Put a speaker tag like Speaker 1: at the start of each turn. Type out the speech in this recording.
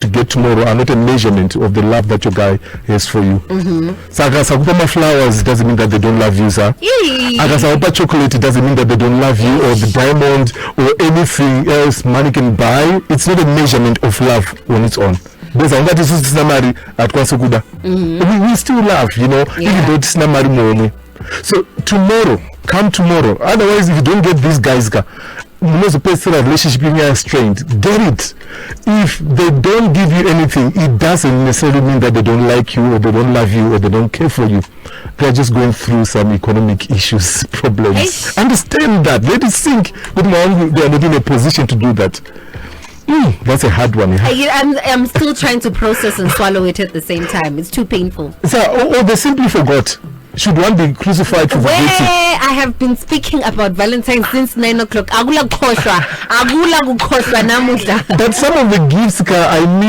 Speaker 1: to get tomorrow are not a measurement of the love that your guy has for you. Akasakupa flowers doesn't mean that they don't love you, sir. Akasakupa chocolate doesn't mean that they don't love you, or the diamond or anything else money can buy. It's not a measurement of love on its own. We still love, you know, even though it's not money. So tomorrow, come tomorrow. Otherwise, if you don't get these guys, the personal relationship is strained. Get it. If they don't give you anything, it doesn't necessarily mean that they don't like you, or they don't love you, or they don't care for you. They're just going through some economic issues, problems. Understand that. Let it sink. But now they are not in a position to do that. That's a hard one.
Speaker 2: I'm still trying to process and swallow it at the same time. It's too painful.
Speaker 1: So, they simply forgot. Should one be crucified for forgetting?
Speaker 2: I have been speaking about Valentine's since 9 o'clock. But some of the gifts I need